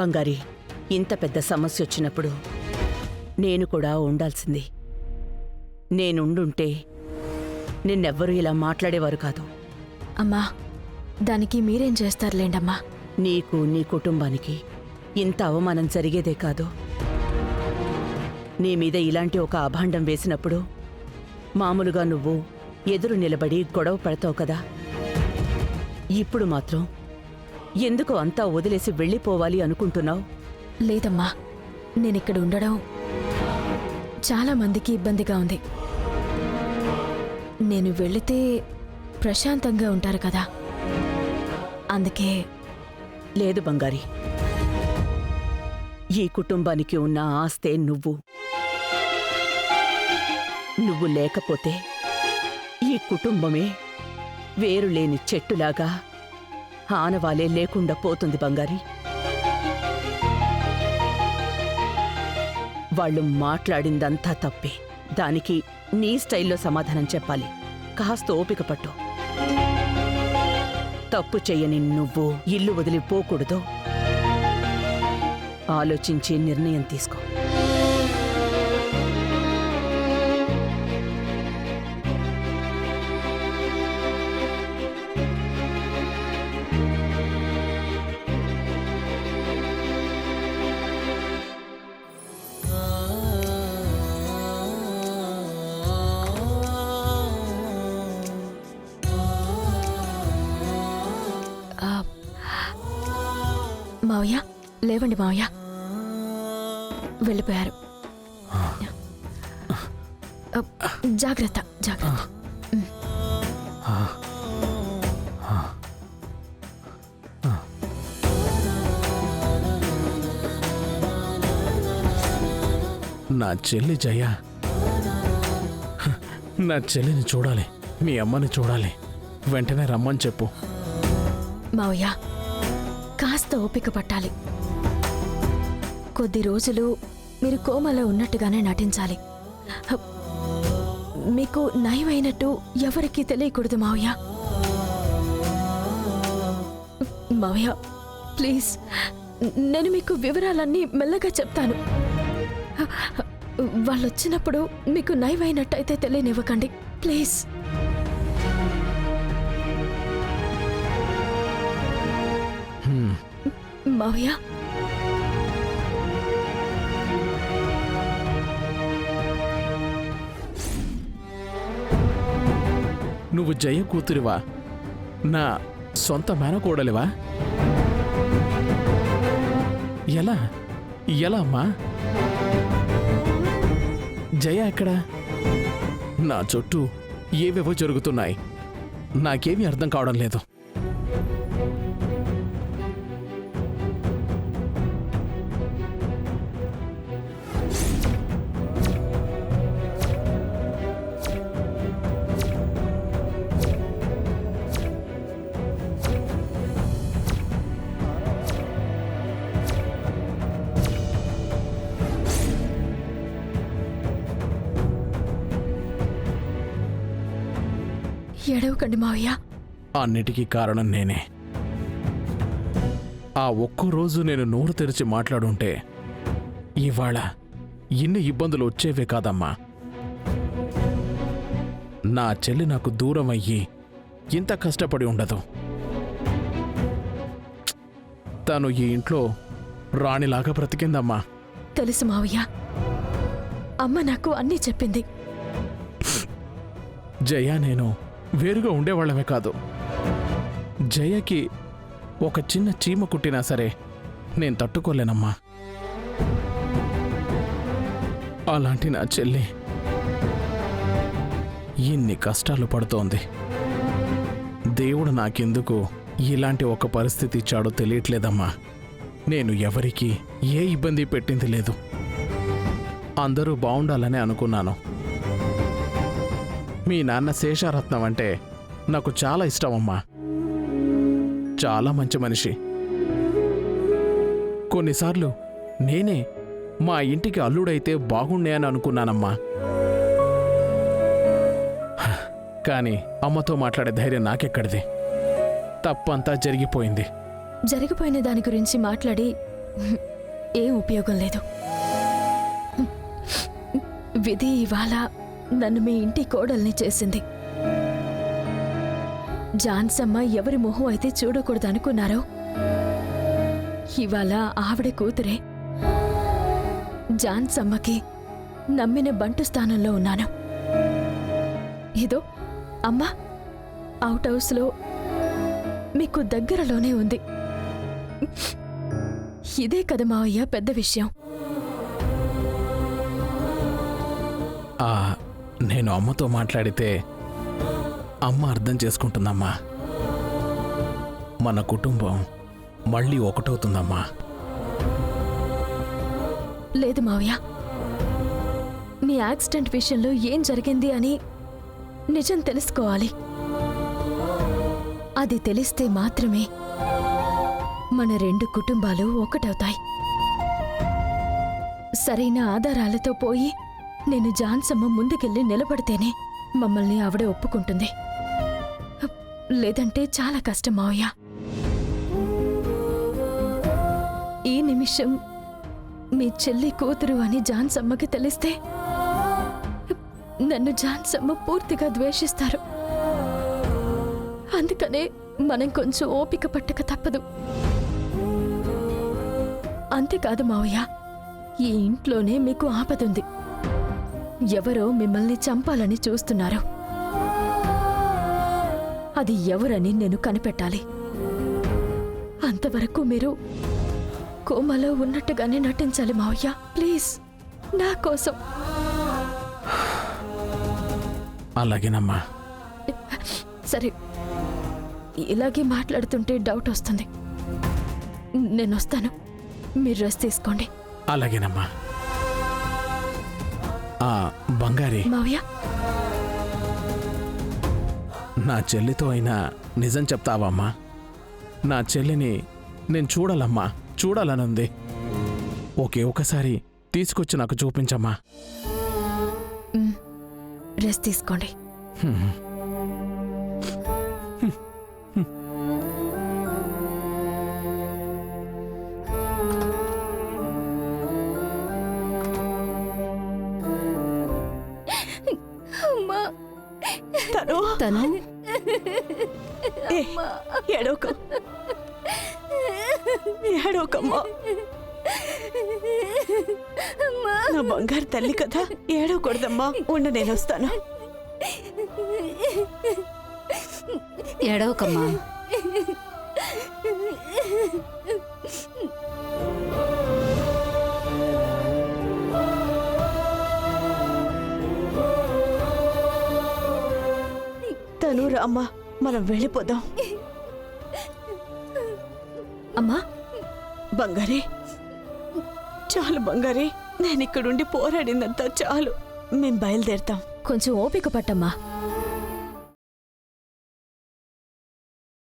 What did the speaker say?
బంగారి, ఇంత పెద్ద సమస్య వచ్చినప్పుడు నేను కూడా ఉండాల్సింది. నేనుండుంటే నిన్నెవ్వరూ ఇలా మాట్లాడేవారు కాదు. అమ్మా, దానికి మీరేం చేస్తారులేండమ్మా. నీకు నీ కుటుంబానికి ఇంత అవమానం జరిగేదే కాదు. నీ మీద ఇలాంటి ఒక అభాండం వేసినప్పుడు మామూలుగా నువ్వు ఎదురు నిలబడి గొడవ పడతావు కదా. ఇప్పుడు మాత్రం ఎందుకు అంతా వదిలేసి వెళ్ళిపోవాలి అనుకుంటున్నావు? లేదమ్మా, నేనిక్కడ ఉండడం చాలా మందికి ఇబ్బందిగా ఉంది. నేను వెళితే ప్రశాంతంగా ఉంటారు కదా, అందుకే. లేదు బంగారి, ఈ కుటుంబానికి ఉన్న ఆస్తే నువ్వు లేకపోతే ఈ కుటుంబమే వేరులేని చెట్టులాగా ఆనవాలే లేకుండా పోతుంది బంగారి. వాళ్ళు మాట్లాడిందంతా తప్పే. దానికి నీ స్టైల్లో సమాధానం చెప్పాలి. కాస్త ఓపిక పట్టు. తప్పు చెయ్యని నువ్వు ఇల్లు వదిలిపోకూడదు. ఆలోచించి నిర్ణయం తీసుకో. మావయ్య, లేవండి మావయ్య. వెళ్ళిపోయారు. జాగ్రత్త, జాగ్రత్త. నా చెల్లి జయ, నా చెల్లిని చూడాలి, మీ అమ్మని చూడాలి. వెంటనే రమ్మని చెప్పు. మావయ్య, కాస్త ఓపిక పట్టాలి. కొద్ది రోజులు మీరు కోమలో ఉన్నట్టుగానే నటించాలి. మీకు నయమైనట్టు ఎవరికీ తెలియకూడదు మావయ్య. మావయ్య, ప్లీజ్, నేను మీకు వివరాలన్నీ మెల్లగా చెప్తాను. వాళ్ళొచ్చినప్పుడు మీకు నయమైనట్టయితే తెలియనివ్వకండి, ప్లీజ్. మావయ్య, నువ్వు జయ కూతురివా? నా సొంత మేనకోడలివా? ఎలా ఎలా అమ్మా? జయ ఎక్కడా? నా చుట్టూ ఏవేవో జరుగుతున్నాయి, నాకేమీ అర్థం కావడం లేదు. ఏడవకండి మావయ్య. అన్నిటికీ కారణం నేనే. ఆ ఒక్కో రోజు నేను నోరు తెరిచి మాట్లాడుంటే ఇవాళ ఇన్ని ఇబ్బందులు వచ్చేవే కాదమ్మా. నా చెల్లి నాకు దూరం అయ్యి ఇంత కష్టపడి ఉండదు. తను ఈ ఇంట్లో రాణిలాగా బ్రతికిందమ్మా. తెలుసు మావయ్య, అమ్మ నాకు అన్నీ చెప్పింది. జయ నేను వేరుగా ఉండేవాళ్ళమే కాదు. జయకి ఒక చిన్న చీమ కుట్టినా సరే నేను తట్టుకోలేనమ్మా. అలాంటి నా చెల్లి ఇన్ని కష్టాలు పడుతోంది. దేవుడు నాకెందుకు ఇలాంటి ఒక పరిస్థితి ఇచ్చాడో తెలియట్లేదమ్మా. నేను ఎవరికీ ఏ ఇబ్బంది పెట్టింది లేదు. అందరూ బావుండాలని అనుకున్నాను. మీ నాన్న శేషారత్నం అంటే నాకు చాలా ఇష్టమమ్మా. చాలా మంచి మనిషి. కొన్నిసార్లు నేనే మా ఇంటికి అల్లుడైతే బాగుండే అని అనుకున్నానమ్మా. కానీ అమ్మతో మాట్లాడే ధైర్యం నాకెక్కడిది. తప్పంతా జరిగిపోయింది. జరిగిపోయిన దాని గురించి మాట్లాడి ఏం ఉపయోగం లేదు. విధి ఇవాళ నన్ను మీ ఇంటి కోడల్ని చేసింది. జాన్సమ్మ ఎవరి మొహం అయితే చూడకూడదనుకున్నారో ఇవాళ ఆవిడ కూతురే. జాన్సమ్మకి నమ్మిన బంటు స్థానంలో ఉన్నాను. ఏదో అమ్మా అవుట్ హౌస్లో మీకు దగ్గరలోనే ఉంది. ఇదే కదా మావయ్య పెద్ద విషయం. నేను అమ్మతో మాట్లాడితే అమ్మ అర్థం చేసుకుంటుందమ్మా. మన కుటుంబం మళ్ళీ ఒకటవుతుందమ్మా. లేదు మావయ్య, మీ యాక్సిడెంట్ విషయంలో ఏం జరిగింది అని నిజం తెలుసుకోవాలి. అది తెలిస్తే మాత్రమే మన రెండు కుటుంబాలు ఒకటవుతాయి. సరైన ఆధారాలతో పోయి నేను జాన్సమ్మ ముందుకెళ్ళి నిలబడితేనే మమ్మల్ని ఆవిడ ఒప్పుకుంటుంది. లేదంటే చాలా కష్టం మావయ్య. ఈ నిమిషం మీ చెల్లి కూతురు అని జాన్సమ్మకి తెలిస్తే నన్ను జాన్సమ్మ పూర్తిగా ద్వేషిస్తారు. అందుకనే మనం కొంచెం ఓపిక పట్టక తప్పదు. అంతేకాదు మావయ్య, ఈ ఇంట్లోనే మీకు ఆపదుంది. ఎవరో మిమ్మల్ని చంపాలని చూస్తున్నారు. అది ఎవరని నేను కనిపెట్టాలి. అంతవరకు మీరు కోమలో ఉన్నట్టుగానే నటించాలి మావయ్య. ప్లీజ్, నా కోసం. అలాగేనమ్మా. సరే, ఇలాగే మాట్లాడుతుంటే డౌట్ వస్తుంది. నేను వస్తాను, మీరు రెస్ట్ తీసుకోండి. అలాగేనమ్మా. బంగారి, మావయ్య, నా చెల్లితో అయినా నిజం చెప్తావమ్మా? నా చెల్లిని నేను చూడాలమ్మా, చూడాలనుంది. ఒకసారి తీసుకొచ్చి నాకు చూపించమ్మా. రెస్ట్ తీసుకోండి. తను ఏడోకమ్మా, నా బంగారు తల్లి కదా, ఏడవకూడదమ్మా. ఉండు, నేను వస్తాను. ఏడవకమ్మా. తను రామ్మా, మనం వెళ్ళిపోదాం. అమ్మా, బంగారే, చాలు బంగారే, నేను ఇక్కడుండి పోరాడిందంతా చాలు. మేం బయలుదేరతాం. కొంచెం ఓపిక పట్టమ్మా.